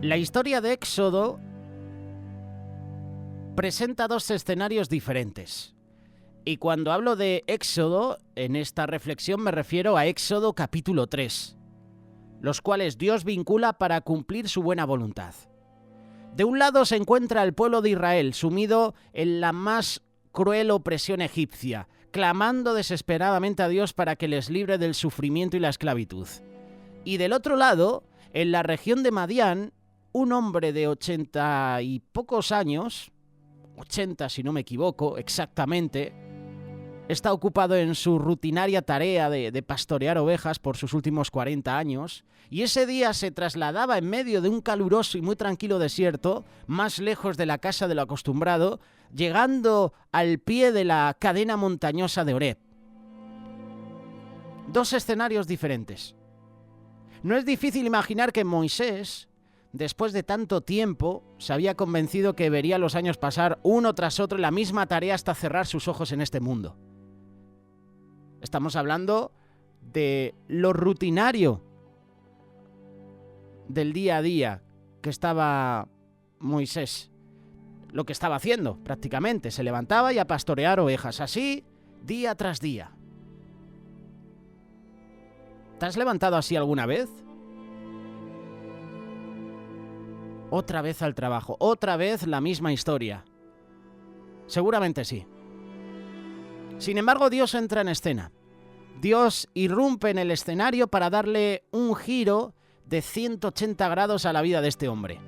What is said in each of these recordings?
La historia de Éxodo presenta dos escenarios diferentes. Y cuando hablo de Éxodo, en esta reflexión me refiero a Éxodo capítulo 3, los cuales Dios vincula para cumplir su buena voluntad. De un lado se encuentra el pueblo de Israel, sumido en la más cruel opresión egipcia, clamando desesperadamente a Dios para que les libre del sufrimiento y la esclavitud. Y del otro lado, en la región de Madián, un hombre de 80 y pocos años, 80 si no me equivoco exactamente, está ocupado en su rutinaria tarea de pastorear ovejas por sus últimos 40 años, y ese día se trasladaba en medio de un caluroso y muy tranquilo desierto, más lejos de la casa de lo acostumbrado, llegando al pie de la cadena montañosa de Horeb. Dos escenarios diferentes. No es difícil imaginar que Moisés, después de tanto tiempo, se había convencido que vería los años pasar uno tras otro en la misma tarea hasta cerrar sus ojos en este mundo. Estamos hablando de lo rutinario del día a día que estaba Moisés. Lo que estaba haciendo, prácticamente. Se levantaba y a pastorear ovejas, así, día tras día. ¿Te has levantado así alguna vez? Otra vez al trabajo, otra vez la misma historia. Seguramente sí. Sin embargo, Dios entra en escena. Dios irrumpe en el escenario para darle un giro de 180 grados a la vida de este hombre.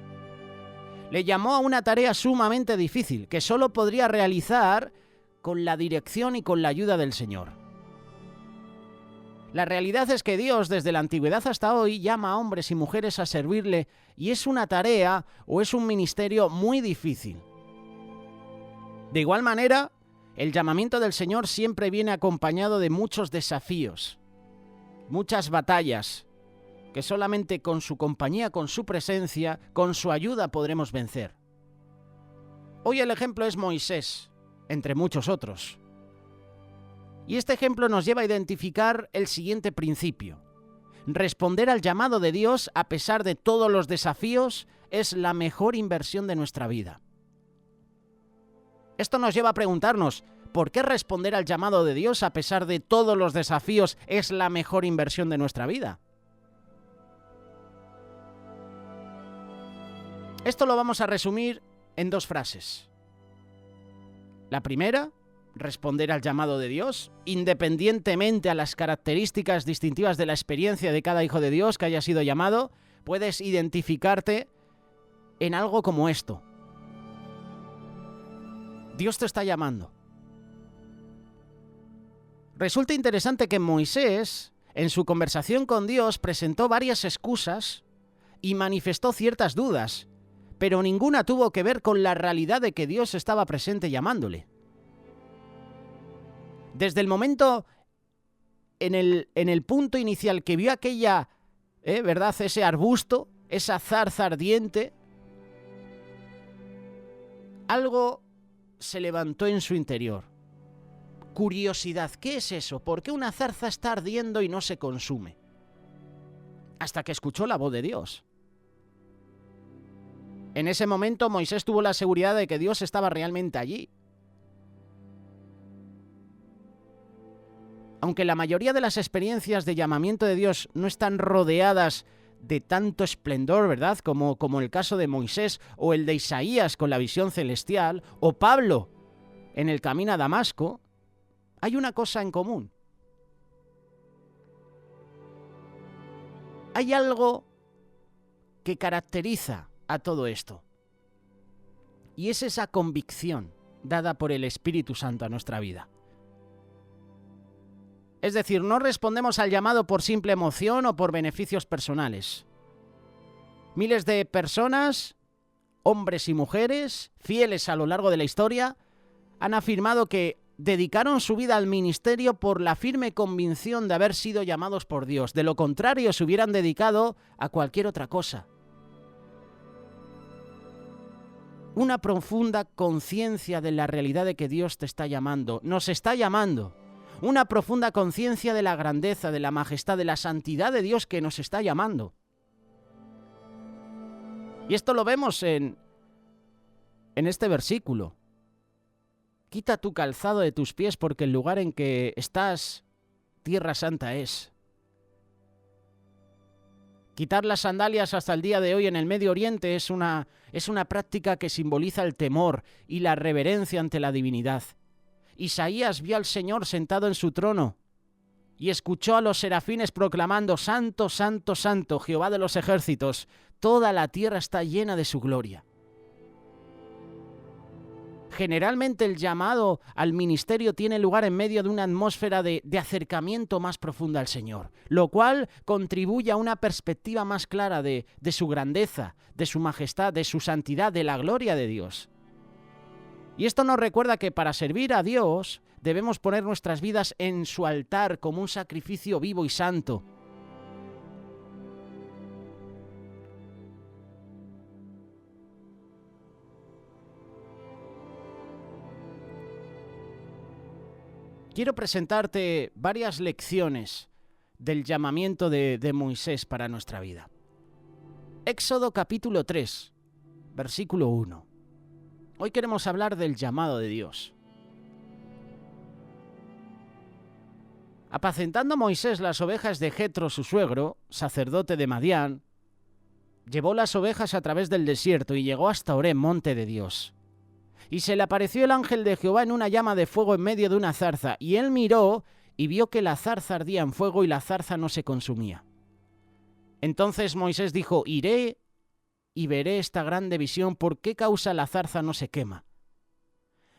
Le llamó a una tarea sumamente difícil, que solo podría realizar con la dirección y con la ayuda del Señor. La realidad es que Dios, desde la antigüedad hasta hoy, llama a hombres y mujeres a servirle, y es una tarea o es un ministerio muy difícil. De igual manera, el llamamiento del Señor siempre viene acompañado de muchos desafíos, muchas batallas, que solamente con su compañía, con su presencia, con su ayuda podremos vencer. Hoy el ejemplo es Moisés, entre muchos otros. Y este ejemplo nos lleva a identificar el siguiente principio. Responder al llamado de Dios a pesar de todos los desafíos es la mejor inversión de nuestra vida. Esto nos lleva a preguntarnos, ¿por qué responder al llamado de Dios a pesar de todos los desafíos es la mejor inversión de nuestra vida? Esto lo vamos a resumir en dos frases. La primera, responder al llamado de Dios, independientemente a las características distintivas de la experiencia de cada hijo de Dios que haya sido llamado, puedes identificarte en algo como esto. Dios te está llamando. Resulta interesante que Moisés, en su conversación con Dios, presentó varias excusas y manifestó ciertas dudas, pero ninguna tuvo que ver con la realidad de que Dios estaba presente llamándole. Desde el momento, en el punto inicial que vio aquella, ¿verdad?, ese arbusto, esa zarza ardiente, algo se levantó en su interior. Curiosidad, ¿qué es eso? ¿Por qué una zarza está ardiendo y no se consume? Hasta que escuchó la voz de Dios. En ese momento Moisés tuvo la seguridad de que Dios estaba realmente allí. Aunque la mayoría de las experiencias de llamamiento de Dios no están rodeadas de tanto esplendor, ¿verdad?, como el caso de Moisés o el de Isaías con la visión celestial, o Pablo en el camino a Damasco, hay una cosa en común. Hay algo que caracteriza a todo esto, y es esa convicción dada por el Espíritu Santo a nuestra vida. Es decir, no respondemos al llamado por simple emoción o por beneficios personales. Miles de personas, hombres y mujeres, fieles a lo largo de la historia, han afirmado que dedicaron su vida al ministerio por la firme convicción de haber sido llamados por Dios. De lo contrario, se hubieran dedicado a cualquier otra cosa. Una profunda conciencia de la realidad de que Dios te está llamando, nos está llamando. Una profunda conciencia de la grandeza, de la majestad, de la santidad de Dios que nos está llamando. Y esto lo vemos en este versículo. Quita tu calzado de tus pies porque el lugar en que estás, tierra santa es. Quitar las sandalias hasta el día de hoy en el Medio Oriente es una práctica que simboliza el temor y la reverencia ante la divinidad. Isaías vio al Señor sentado en su trono y escuchó a los serafines proclamando: Santo, Santo, Santo, Jehová de los ejércitos, toda la tierra está llena de su gloria. Generalmente el llamado al ministerio tiene lugar en medio de una atmósfera de acercamiento más profunda al Señor, lo cual contribuye a una perspectiva más clara de su grandeza, de su majestad, de su santidad, de la gloria de Dios. Y esto nos recuerda que para servir a Dios debemos poner nuestras vidas en su altar como un sacrificio vivo y santo. Quiero presentarte varias lecciones del llamamiento de Moisés para nuestra vida. Éxodo capítulo 3, versículo 1. Hoy queremos hablar del llamado de Dios. Apacentando Moisés las ovejas de Jetro, su suegro, sacerdote de Madián, llevó las ovejas a través del desierto y llegó hasta Horeb, monte de Dios. Y se le apareció el ángel de Jehová en una llama de fuego en medio de una zarza, y él miró y vio que la zarza ardía en fuego y la zarza no se consumía. Entonces Moisés dijo: iré y veré esta grande visión, ¿por qué causa la zarza no se quema?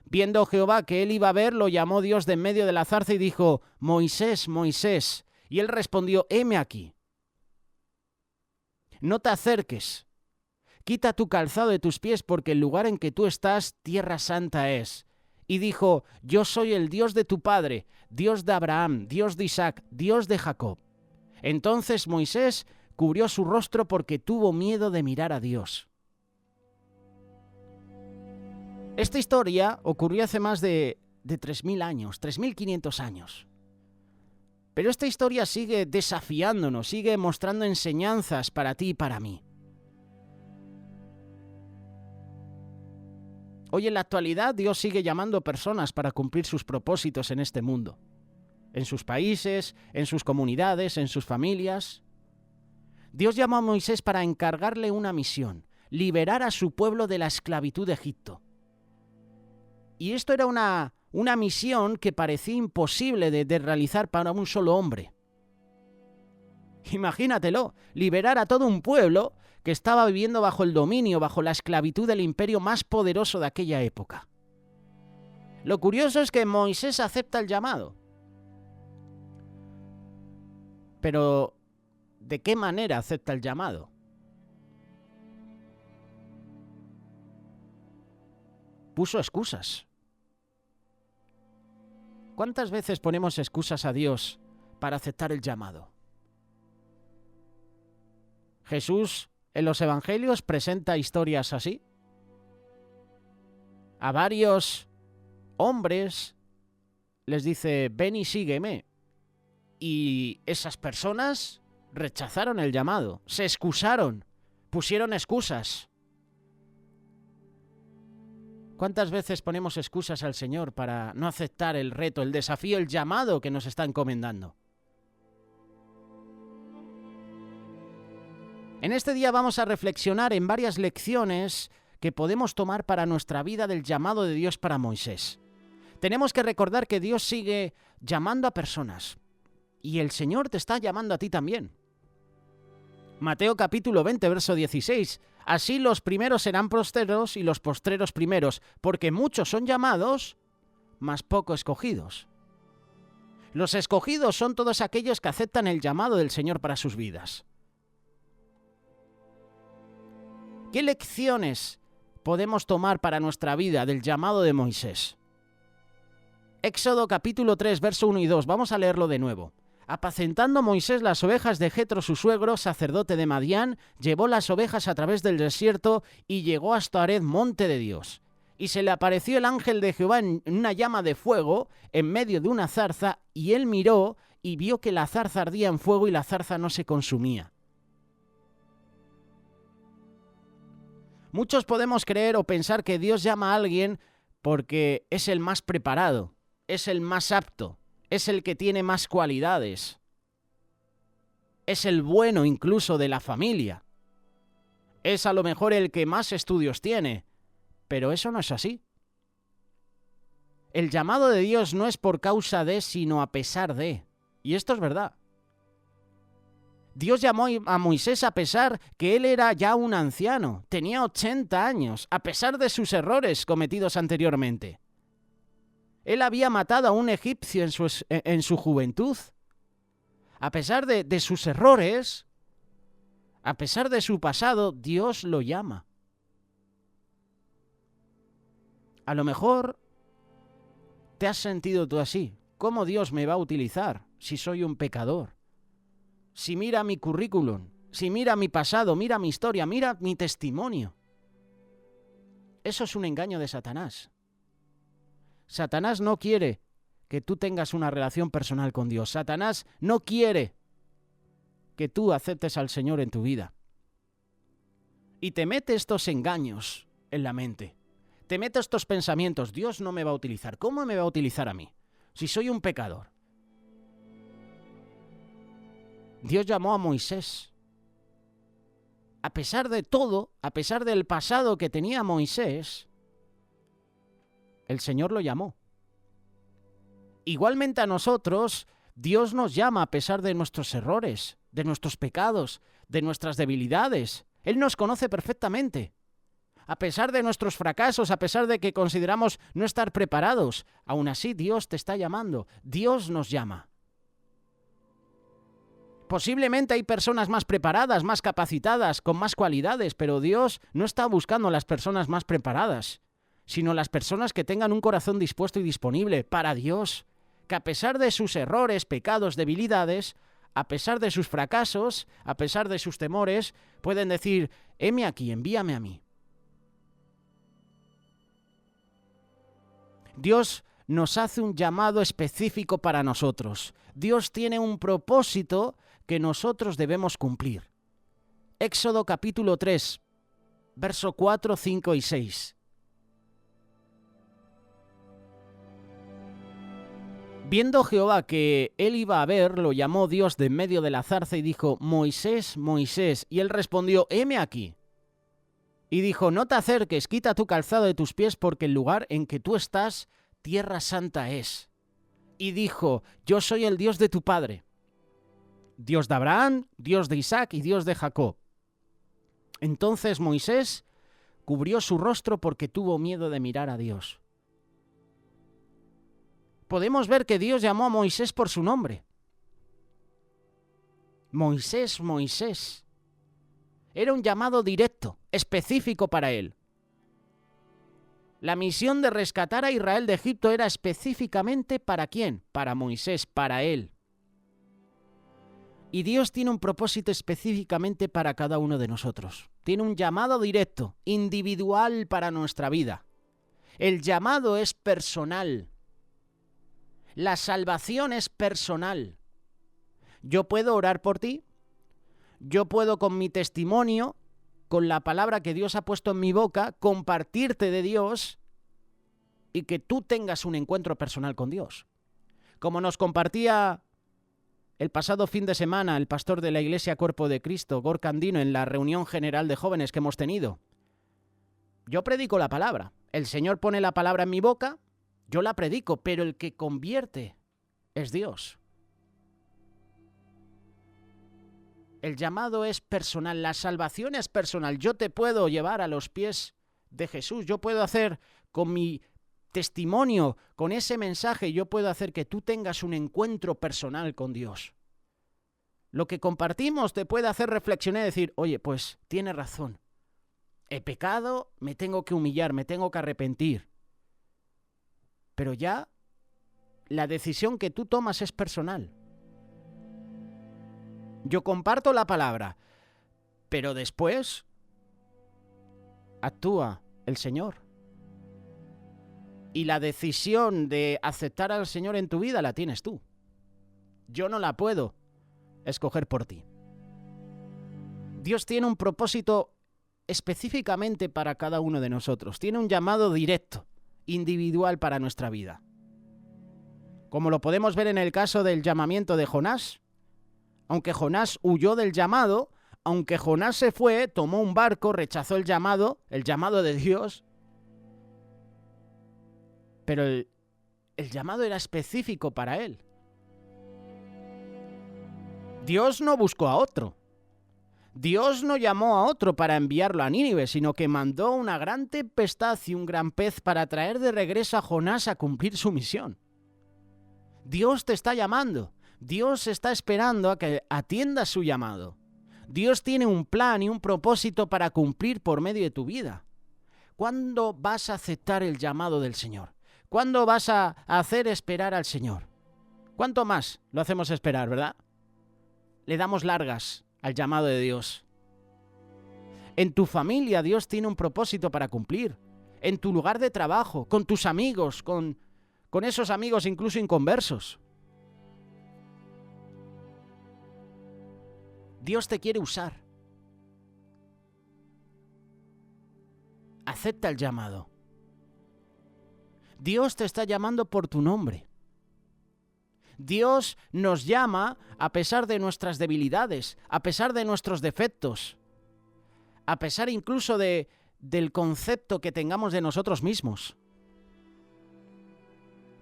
Viendo Jehová que él iba a ver, lo llamó Dios de en medio de la zarza y dijo: Moisés, Moisés. Y él respondió: heme aquí. No te acerques. Quita tu calzado de tus pies, porque el lugar en que tú estás, tierra santa es. Y dijo: yo soy el Dios de tu padre, Dios de Abraham, Dios de Isaac, Dios de Jacob. Entonces Moisés cubrió su rostro porque tuvo miedo de mirar a Dios. Esta historia ocurrió hace más de 3.000 años, 3.500 años. Pero esta historia sigue desafiándonos, sigue mostrando enseñanzas para ti y para mí. Hoy en la actualidad Dios sigue llamando personas para cumplir sus propósitos en este mundo, en sus países, en sus comunidades, en sus familias. Dios llamó a Moisés para encargarle una misión: liberar a su pueblo de la esclavitud de Egipto. Y esto era una misión que parecía imposible de realizar para un solo hombre. Imagínatelo, liberar a todo un pueblo que estaba viviendo bajo el dominio, bajo la esclavitud del imperio más poderoso de aquella época. Lo curioso es que Moisés acepta el llamado. Pero, ¿de qué manera acepta el llamado? Puso excusas. ¿Cuántas veces ponemos excusas a Dios para aceptar el llamado? Jesús en los evangelios presenta historias así. A varios hombres les dice: ven y sígueme. Y esas personas rechazaron el llamado, se excusaron, pusieron excusas. ¿Cuántas veces ponemos excusas al Señor para no aceptar el reto, el desafío, el llamado que nos está encomendando? En este día vamos a reflexionar en varias lecciones que podemos tomar para nuestra vida del llamado de Dios para Moisés. Tenemos que recordar que Dios sigue llamando a personas y el Señor te está llamando a ti también. Mateo capítulo 20, verso 16. Así los primeros serán postreros y los postreros primeros, porque muchos son llamados, mas poco escogidos. Los escogidos son todos aquellos que aceptan el llamado del Señor para sus vidas. ¿Qué lecciones podemos tomar para nuestra vida del llamado de Moisés? Éxodo capítulo 3, verso 1 y 2. Vamos a leerlo de nuevo. Apacentando Moisés las ovejas de Jetro, su suegro, sacerdote de Madián, llevó las ovejas a través del desierto y llegó hasta Horeb, monte de Dios. Y se le apareció el ángel de Jehová en una llama de fuego en medio de una zarza, y él miró y vio que la zarza ardía en fuego y la zarza no se consumía. Muchos podemos creer o pensar que Dios llama a alguien porque es el más preparado, es el más apto, es el que tiene más cualidades, es el bueno incluso de la familia, es a lo mejor el que más estudios tiene, pero eso no es así. El llamado de Dios no es por causa de, sino a pesar de. Y esto es verdad. Dios llamó a Moisés a pesar que él era ya un anciano, tenía 80 años, a pesar de sus errores cometidos anteriormente. Él había matado a un egipcio en su juventud. A pesar de sus errores, a pesar de su pasado, Dios lo llama. A lo mejor te has sentido tú así. ¿Cómo Dios me va a utilizar si soy un pecador? Si mira mi currículum, si mira mi pasado, mira mi historia, mira mi testimonio. Eso es un engaño de Satanás. Satanás no quiere que tú tengas una relación personal con Dios. Satanás no quiere que tú aceptes al Señor en tu vida. Y te mete estos engaños en la mente. Te mete estos pensamientos. Dios no me va a utilizar. ¿Cómo me va a utilizar a mí? Si soy un pecador. Dios llamó a Moisés. A pesar de todo, a pesar del pasado que tenía Moisés, el Señor lo llamó. Igualmente a nosotros, Dios nos llama a pesar de nuestros errores, de nuestros pecados, de nuestras debilidades. Él nos conoce perfectamente. A pesar de nuestros fracasos, a pesar de que consideramos no estar preparados, aún así Dios te está llamando. Dios nos llama. Posiblemente hay personas más preparadas, más capacitadas, con más cualidades, pero Dios no está buscando a las personas más preparadas, sino las personas que tengan un corazón dispuesto y disponible para Dios, que a pesar de sus errores, pecados, debilidades, a pesar de sus fracasos, a pesar de sus temores, pueden decir, heme aquí, envíame a mí. Dios nos hace un llamado específico para nosotros. Dios tiene un propósito que nosotros debemos cumplir. Éxodo capítulo 3, verso 4, 5 y 6. Viendo Jehová que él iba a ver, lo llamó Dios de en medio de la zarza y dijo, Moisés, Moisés. Y él respondió, heme aquí. Y dijo, no te acerques, quita tu calzado de tus pies, porque el lugar en que tú estás, tierra santa es. Y dijo, yo soy el Dios de tu padre, Dios de Abraham, Dios de Isaac y Dios de Jacob. Entonces Moisés cubrió su rostro porque tuvo miedo de mirar a Dios. Podemos ver que Dios llamó a Moisés por su nombre. Moisés, Moisés. Era un llamado directo, específico para él. La misión de rescatar a Israel de Egipto era específicamente ¿para quién? Para Moisés, para él. Y Dios tiene un propósito específicamente para cada uno de nosotros. Tiene un llamado directo, individual para nuestra vida. El llamado es personal. La salvación es personal. Yo puedo orar por ti. Yo puedo con mi testimonio, con la palabra que Dios ha puesto en mi boca, compartirte de Dios y que tú tengas un encuentro personal con Dios. Como nos compartía el pasado fin de semana el pastor de la Iglesia Cuerpo de Cristo, Gorka Andino, en la reunión general de jóvenes que hemos tenido. Yo predico la palabra. El Señor pone la palabra en mi boca, yo la predico, pero el que convierte es Dios. El llamado es personal, la salvación es personal. Yo te puedo llevar a los pies de Jesús, yo puedo hacer con mi testimonio, con ese mensaje, yo puedo hacer que tú tengas un encuentro personal con Dios. Lo que compartimos te puede hacer reflexionar y decir, oye, pues tiene razón. He pecado, me tengo que humillar, me tengo que arrepentir. Pero ya la decisión que tú tomas es personal. Yo comparto la palabra, pero después actúa el Señor. Y la decisión de aceptar al Señor en tu vida la tienes tú. Yo no la puedo escoger por ti. Dios tiene un propósito específicamente para cada uno de nosotros. Tiene un llamado directo, individual para nuestra vida. Como lo podemos ver en el caso del llamamiento de Jonás. Aunque Jonás huyó del llamado, aunque Jonás se fue, tomó un barco, rechazó el llamado de Dios, pero el llamado era específico para él. Dios no buscó a otro. Dios no llamó a otro para enviarlo a Nínive, sino que mandó una gran tempestad y un gran pez para traer de regreso a Jonás a cumplir su misión. Dios te está llamando. Dios está esperando a que atiendas su llamado. Dios tiene un plan y un propósito para cumplir por medio de tu vida. ¿Cuándo vas a aceptar el llamado del Señor? ¿Cuándo vas a hacer esperar al Señor? ¿Cuánto más lo hacemos esperar, verdad? Le damos largas al llamado de Dios. En tu familia Dios tiene un propósito para cumplir. En tu lugar de trabajo, con tus amigos, con esos amigos incluso inconversos. Dios te quiere usar. Acepta el llamado. Dios te está llamando por tu nombre. Dios nos llama a pesar de nuestras debilidades, a pesar de nuestros defectos, a pesar incluso del concepto que tengamos de nosotros mismos.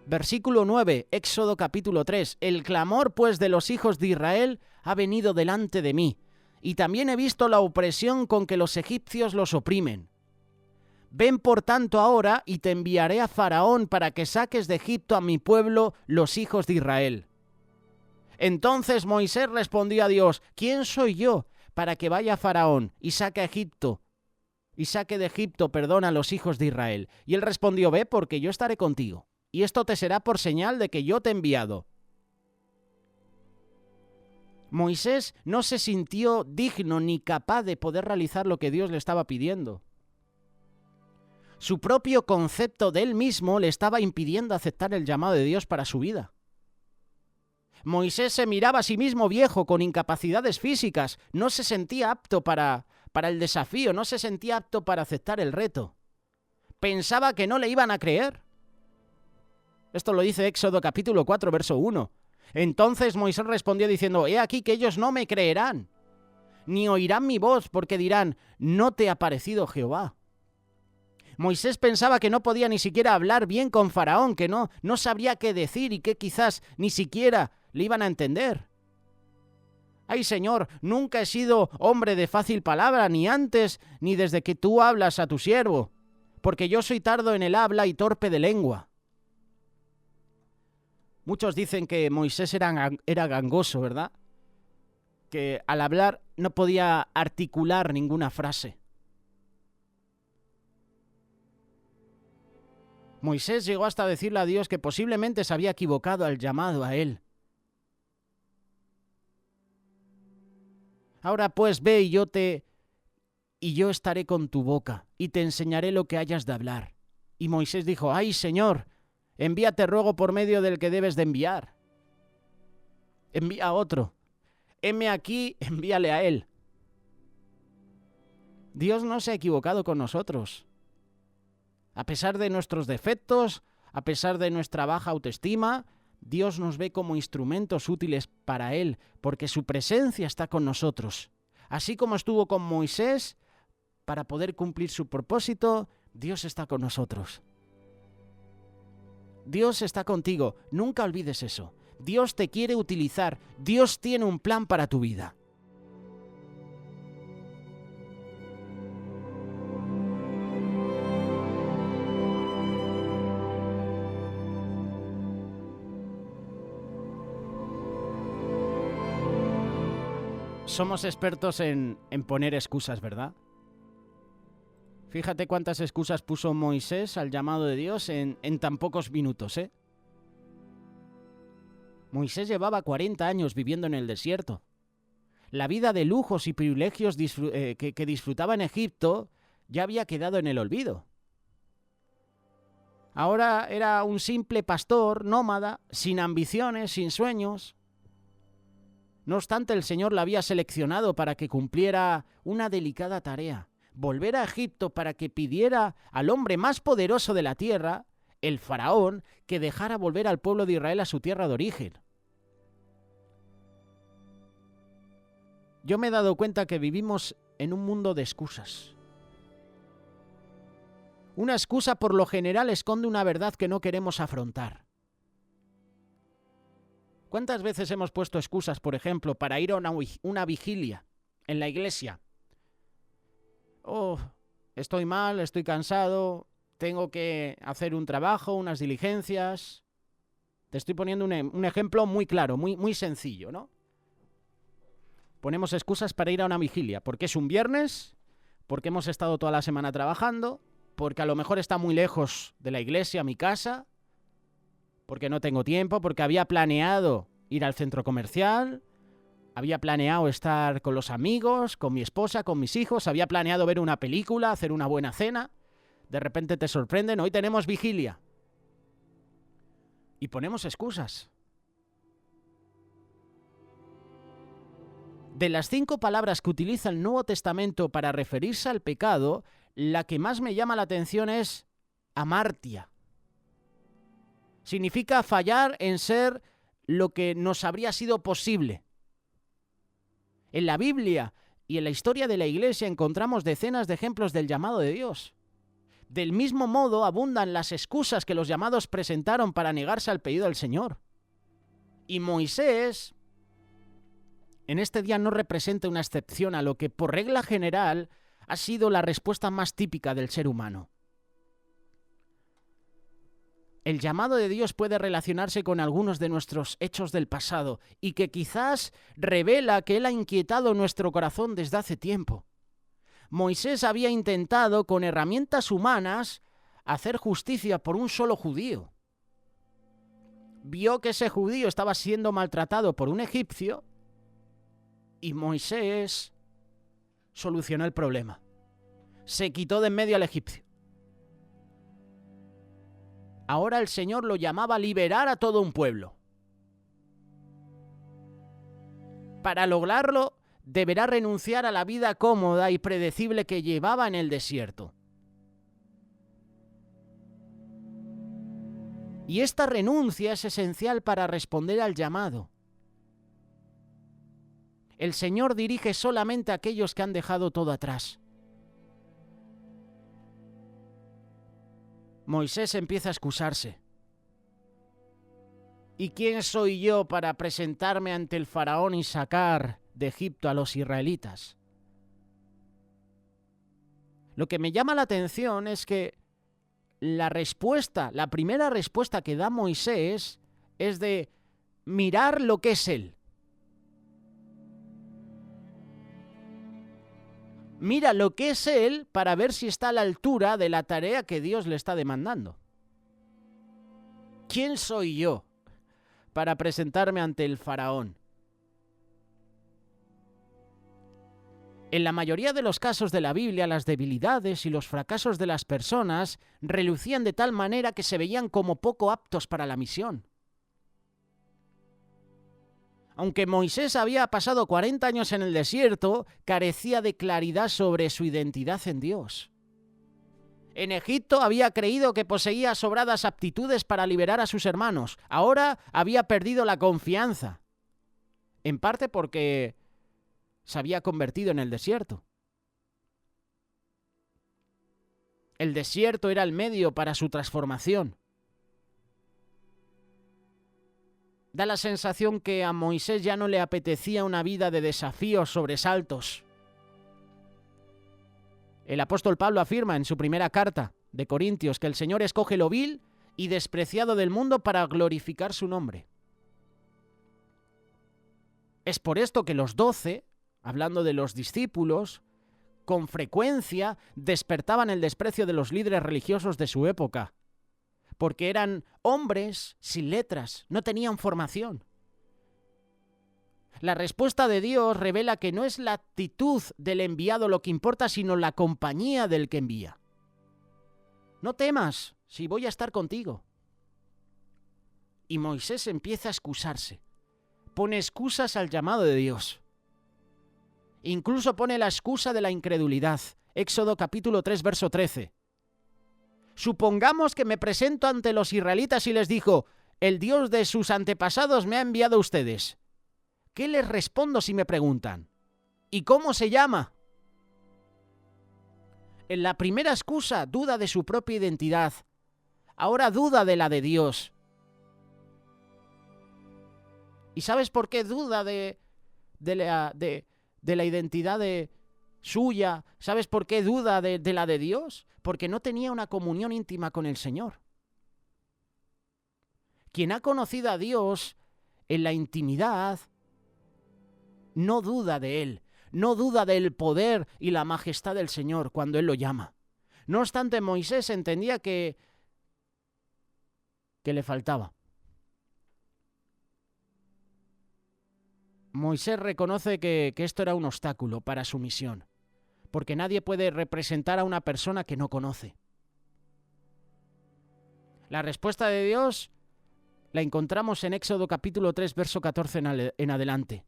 Versículo 9, Éxodo capítulo 3. El clamor, pues, de los hijos de Israel ha venido delante de mí, y también he visto la opresión con que los egipcios los oprimen. Ven por tanto ahora y te enviaré a Faraón para que saques de Egipto a mi pueblo, los hijos de Israel. Entonces Moisés respondió a Dios: ¿Quién soy yo para que vaya a Faraón y saque de Egipto, a los hijos de Israel? Y él respondió: Ve, porque yo estaré contigo, y esto te será por señal de que yo te he enviado. Moisés no se sintió digno ni capaz de poder realizar lo que Dios le estaba pidiendo. Su propio concepto de él mismo le estaba impidiendo aceptar el llamado de Dios para su vida. Moisés se miraba a sí mismo viejo, con incapacidades físicas, no se sentía apto para el desafío, no se sentía apto para aceptar el reto. Pensaba que no le iban a creer. Esto lo dice Éxodo capítulo 4, verso 1. Entonces Moisés respondió diciendo: He aquí que ellos no me creerán, ni oirán mi voz, porque dirán: ¿no te ha parecido Jehová? Moisés pensaba que no podía ni siquiera hablar bien con Faraón, que no sabría qué decir y que quizás ni siquiera le iban a entender. Ay, Señor, nunca he sido hombre de fácil palabra, ni antes ni desde que tú hablas a tu siervo, porque yo soy tardo en el habla y torpe de lengua. Muchos dicen que Moisés era gangoso, ¿verdad? Que al hablar no podía articular ninguna frase. Moisés llegó hasta decirle a Dios que posiblemente se había equivocado al llamado a él. Ahora pues ve y yo estaré con tu boca y te enseñaré lo que hayas de hablar. Y Moisés dijo: Ay, Señor, envíate ruego por medio del que debes de enviar. Envía a otro. Heme aquí, envíale a él. Dios no se ha equivocado con nosotros. A pesar de nuestros defectos, a pesar de nuestra baja autoestima, Dios nos ve como instrumentos útiles para Él, porque su presencia está con nosotros. Así como estuvo con Moisés, para poder cumplir su propósito, Dios está con nosotros. Dios está contigo, nunca olvides eso. Dios te quiere utilizar, Dios tiene un plan para tu vida. Somos expertos en poner excusas, ¿verdad? Fíjate cuántas excusas puso Moisés al llamado de Dios en tan pocos minutos, ¿eh? Moisés llevaba 40 años viviendo en el desierto. La vida de lujos y privilegios que disfrutaba en Egipto ya había quedado en el olvido. Ahora era un simple pastor nómada, sin ambiciones, sin sueños. No obstante, el Señor la había seleccionado para que cumpliera una delicada tarea, volver a Egipto para que pidiera al hombre más poderoso de la tierra, el faraón, que dejara volver al pueblo de Israel a su tierra de origen. Yo me he dado cuenta que vivimos en un mundo de excusas. Una excusa por lo general esconde una verdad que no queremos afrontar. ¿Cuántas veces hemos puesto excusas, por ejemplo, para ir a una vigilia en la iglesia? Oh, estoy mal, estoy cansado, tengo que hacer un trabajo, unas diligencias. Te estoy poniendo un ejemplo muy claro, muy sencillo, ¿no? Ponemos excusas para ir a una vigilia, porque es un viernes, porque hemos estado toda la semana trabajando, porque a lo mejor está muy lejos de la iglesia, mi casa, porque no tengo tiempo, porque había planeado ir al centro comercial, había planeado estar con los amigos, con mi esposa, con mis hijos, había planeado ver una película, hacer una buena cena. De repente te sorprenden, hoy tenemos vigilia. Y ponemos excusas. De las 5 palabras que utiliza el Nuevo Testamento para referirse al pecado, la que más me llama la atención es amartia. Significa fallar en ser lo que nos habría sido posible. En la Biblia y en la historia de la Iglesia encontramos decenas de ejemplos del llamado de Dios. Del mismo modo abundan las excusas que los llamados presentaron para negarse al pedido del Señor. Y Moisés en este día no representa una excepción a lo que por regla general ha sido la respuesta más típica del ser humano. El llamado de Dios puede relacionarse con algunos de nuestros hechos del pasado y que quizás revela que Él ha inquietado nuestro corazón desde hace tiempo. Moisés había intentado con herramientas humanas hacer justicia por un solo judío. Vio que ese judío estaba siendo maltratado por un egipcio y Moisés solucionó el problema. Se quitó de en medio al egipcio. Ahora el Señor lo llamaba a liberar a todo un pueblo. Para lograrlo, deberá renunciar a la vida cómoda y predecible que llevaba en el desierto. Y esta renuncia es esencial para responder al llamado. El Señor dirige solamente a aquellos que han dejado todo atrás. Moisés empieza a excusarse. ¿Y quién soy yo para presentarme ante el faraón y sacar de Egipto a los israelitas? Lo que me llama la atención es que la primera respuesta que da Moisés es de mirar lo que es él. Mira lo que es él para ver si está a la altura de la tarea que Dios le está demandando. ¿Quién soy yo para presentarme ante el faraón? En la mayoría de los casos de la Biblia, las debilidades y los fracasos de las personas relucían de tal manera que se veían como poco aptos para la misión. Aunque Moisés había pasado 40 años en el desierto, carecía de claridad sobre su identidad en Dios. En Egipto había creído que poseía sobradas aptitudes para liberar a sus hermanos. Ahora había perdido la confianza, en parte porque se había convertido en el desierto. El desierto era el medio para su transformación. Da la sensación que a Moisés ya no le apetecía una vida de desafíos, sobresaltos. El apóstol Pablo afirma en su primera carta de Corintios que el Señor escoge lo vil y despreciado del mundo para glorificar su nombre. Es por esto que los 12, hablando de los discípulos, con frecuencia despertaban el desprecio de los líderes religiosos de su época, porque eran hombres sin letras, no tenían formación. La respuesta de Dios revela que no es la actitud del enviado lo que importa, sino la compañía del que envía. No temas, si voy a estar contigo. Y Moisés empieza a excusarse. Pone excusas al llamado de Dios. Incluso pone la excusa de la incredulidad. Éxodo capítulo 3, verso 13. Supongamos que me presento ante los israelitas y les digo, el Dios de sus antepasados me ha enviado a ustedes. ¿Qué les respondo si me preguntan? ¿Y cómo se llama? En la primera excusa duda de su propia identidad. Ahora duda de la de Dios. ¿Y sabes por qué duda de la identidad suya? ¿Sabes por qué duda de la de Dios? Porque no tenía una comunión íntima con el Señor. Quien ha conocido a Dios en la intimidad no duda de Él, no duda del poder y la majestad del Señor cuando Él lo llama. No obstante, Moisés entendía que le faltaba. Moisés reconoce que esto era un obstáculo para su misión, porque nadie puede representar a una persona que no conoce. La respuesta de Dios la encontramos en Éxodo capítulo 3, verso 14 en adelante.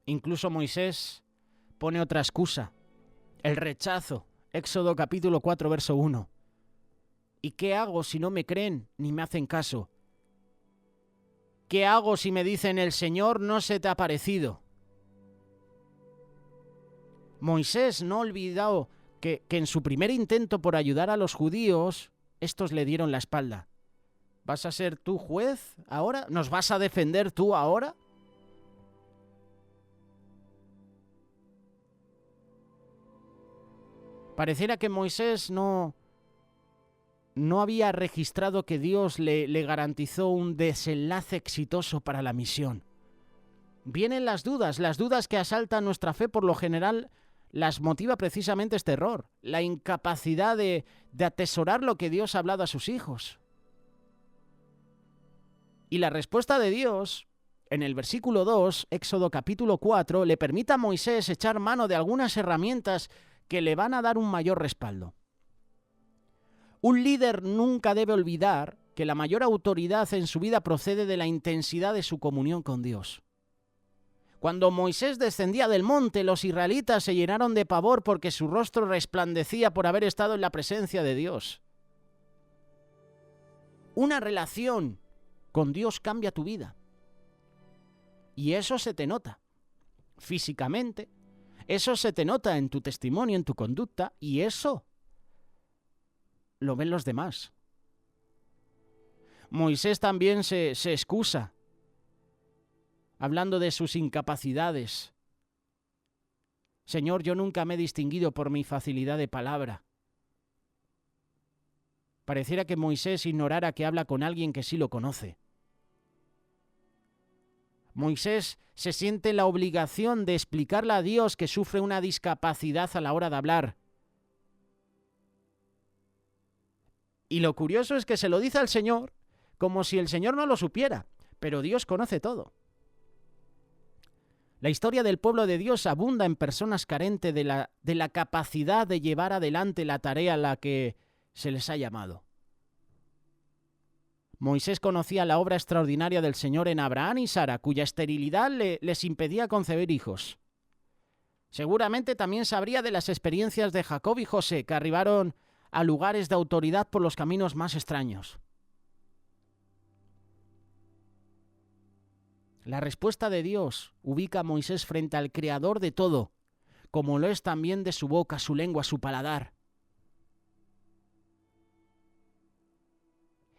Incluso Moisés pone otra excusa, el rechazo. Éxodo capítulo 4, verso 1. ¿Y qué hago si no me creen ni me hacen caso? ¿Qué hago si me dicen el Señor no se te ha parecido? Moisés no ha olvidado que en su primer intento por ayudar a los judíos, estos le dieron la espalda. ¿Vas a ser tú juez ahora? ¿Nos vas a defender tú ahora? Pareciera que Moisés no había registrado que Dios le garantizó un desenlace exitoso para la misión. Vienen las dudas que asaltan nuestra fe por lo general las motiva precisamente este error, la incapacidad de atesorar lo que Dios ha hablado a sus hijos. Y la respuesta de Dios, en el versículo 2, Éxodo capítulo 4, le permite a Moisés echar mano de algunas herramientas que le van a dar un mayor respaldo. Un líder nunca debe olvidar que la mayor autoridad en su vida procede de la intensidad de su comunión con Dios. Cuando Moisés descendía del monte, los israelitas se llenaron de pavor porque su rostro resplandecía por haber estado en la presencia de Dios. Una relación con Dios cambia tu vida. Y eso se te nota físicamente. Eso se te nota en tu testimonio, en tu conducta, y eso lo ven los demás. Moisés también se excusa, hablando de sus incapacidades. Señor, yo nunca me he distinguido por mi facilidad de palabra. Pareciera que Moisés ignorara que habla con alguien que sí lo conoce. Moisés se siente la obligación de explicarle a Dios que sufre una discapacidad a la hora de hablar. Y lo curioso es que se lo dice al Señor como si el Señor no lo supiera, pero Dios conoce todo. La historia del pueblo de Dios abunda en personas carentes de la capacidad de llevar adelante la tarea a la que se les ha llamado. Moisés conocía la obra extraordinaria del Señor en Abraham y Sara, cuya esterilidad les impedía concebir hijos. Seguramente también sabría de las experiencias de Jacob y José, que arribaron a lugares de autoridad por los caminos más extraños. La respuesta de Dios ubica a Moisés frente al Creador de todo, como lo es también de su boca, su lengua, su paladar.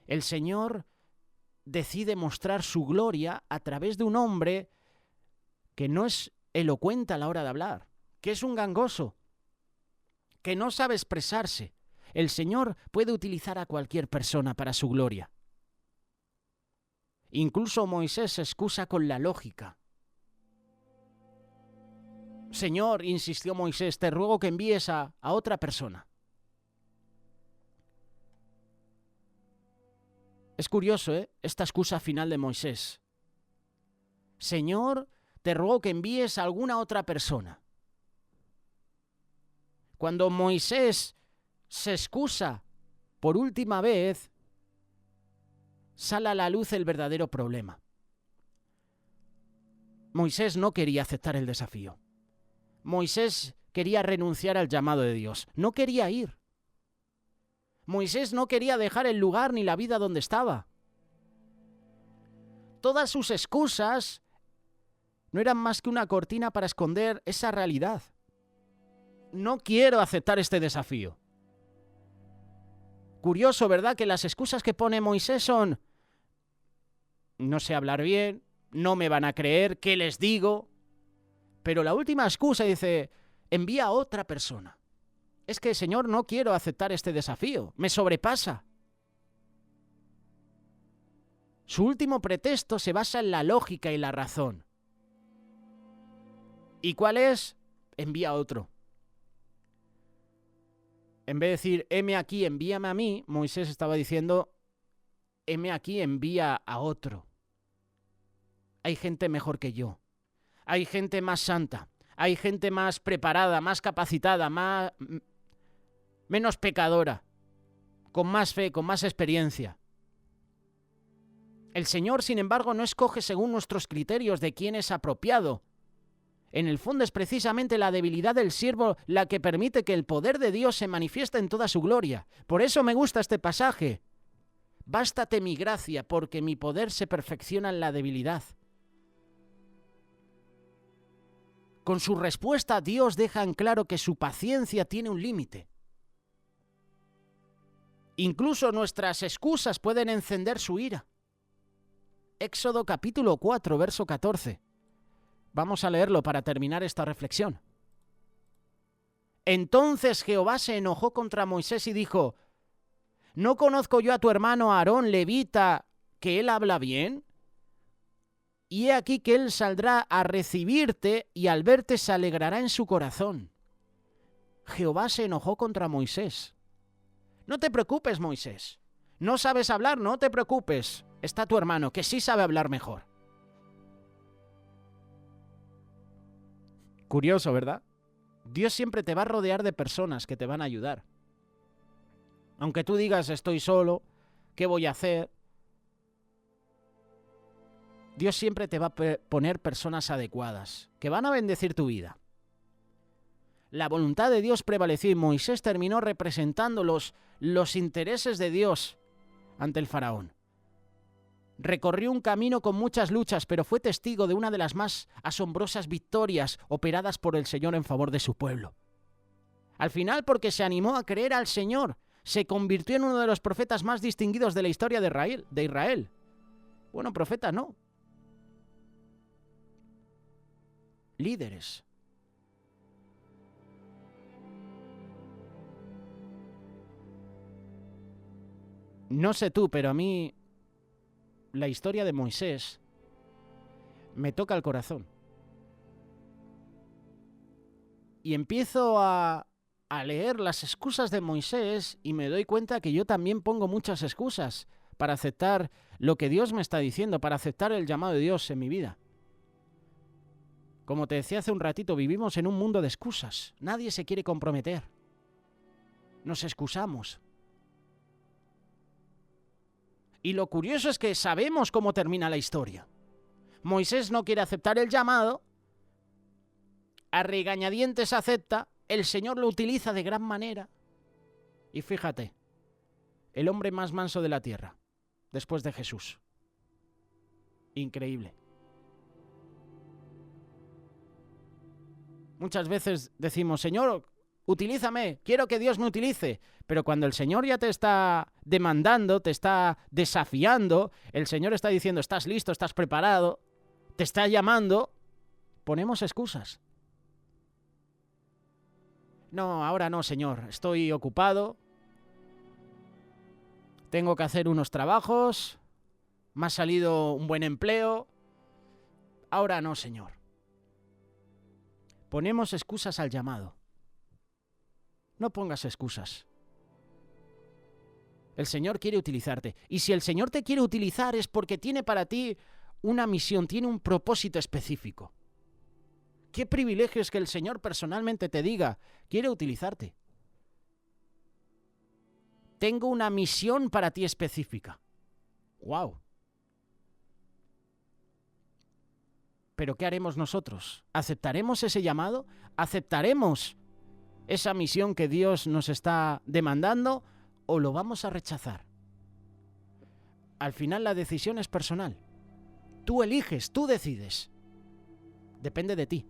El Señor decide mostrar su gloria a través de un hombre que no es elocuente a la hora de hablar, que es un gangoso, que no sabe expresarse. El Señor puede utilizar a cualquier persona para su gloria. Incluso Moisés se excusa con la lógica. Señor, insistió Moisés, te ruego que envíes a otra persona. Es curioso, esta excusa final de Moisés. Señor, te ruego que envíes a alguna otra persona. Cuando Moisés se excusa por última vez, sale a la luz el verdadero problema. Moisés no quería aceptar el desafío. Moisés quería renunciar al llamado de Dios. No quería ir. Moisés no quería dejar el lugar ni la vida donde estaba. Todas sus excusas no eran más que una cortina para esconder esa realidad. No quiero aceptar este desafío. Curioso, ¿verdad? Que las excusas que pone Moisés son: no sé hablar bien, no me van a creer, ¿qué les digo? Pero la última excusa dice: envía a otra persona. Es que, Señor, no quiero aceptar este desafío, me sobrepasa. Su último pretexto se basa en la lógica y la razón. ¿Y cuál es? Envía a otro. En vez de decir, heme aquí, envíame a mí, Moisés estaba diciendo, heme aquí, envía a otro. Hay gente mejor que yo. Hay gente más santa. Hay gente más preparada, más capacitada, menos pecadora, con más fe, con más experiencia. El Señor, sin embargo, no escoge según nuestros criterios de quién es apropiado. En el fondo es precisamente la debilidad del siervo la que permite que el poder de Dios se manifieste en toda su gloria. Por eso me gusta este pasaje. Bástate mi gracia, porque mi poder se perfecciona en la debilidad. Con su respuesta, Dios deja en claro que su paciencia tiene un límite. Incluso nuestras excusas pueden encender su ira. Éxodo capítulo 4, verso 14. Vamos a leerlo para terminar esta reflexión. Entonces Jehová se enojó contra Moisés y dijo: ¿no conozco yo a tu hermano Aarón, levita, que él habla bien? Y he aquí que él saldrá a recibirte y al verte se alegrará en su corazón. Jehová se enojó contra Moisés. No te preocupes, Moisés. No sabes hablar, no te preocupes. Está tu hermano, que sí sabe hablar mejor. Curioso, ¿verdad? Dios siempre te va a rodear de personas que te van a ayudar. Aunque tú digas, estoy solo, ¿qué voy a hacer? Dios siempre te va a poner personas adecuadas, que van a bendecir tu vida. La voluntad de Dios prevaleció y Moisés terminó representando los intereses de Dios ante el faraón. Recorrió un camino con muchas luchas, pero fue testigo de una de las más asombrosas victorias operadas por el Señor en favor de su pueblo. Al final, porque se animó a creer al Señor, se convirtió en uno de los profetas más distinguidos de la historia de Israel. Bueno, profeta no. Líderes. No sé tú, pero a mí la historia de Moisés me toca el corazón. Y empiezo a leer las excusas de Moisés y me doy cuenta que yo también pongo muchas excusas para aceptar lo que Dios me está diciendo, para aceptar el llamado de Dios en mi vida. Como te decía hace un ratito, vivimos en un mundo de excusas. Nadie se quiere comprometer. Nos excusamos. Y lo curioso es que sabemos cómo termina la historia. Moisés no quiere aceptar el llamado, a regañadientes acepta, el Señor lo utiliza de gran manera. Y fíjate, el hombre más manso de la tierra, después de Jesús. Increíble. Muchas veces decimos, Señor, utilízame, quiero que Dios me utilice. Pero cuando el Señor ya te está demandando, te está desafiando, el Señor está diciendo, estás listo, estás preparado, te está llamando, ponemos excusas. No, ahora no, Señor, estoy ocupado, tengo que hacer unos trabajos, me ha salido un buen empleo, ahora no, Señor. Ponemos excusas al llamado. No pongas excusas. El Señor quiere utilizarte. Y si el Señor te quiere utilizar es porque tiene para ti una misión, tiene un propósito específico. Qué privilegio es que el Señor personalmente te diga, quiere utilizarte. Tengo una misión para ti específica. ¡Wow! Pero ¿qué haremos nosotros? ¿Aceptaremos ese llamado? ¿Aceptaremos esa misión que Dios nos está demandando o lo vamos a rechazar? Al final la decisión es personal. Tú eliges, tú decides. Depende de ti.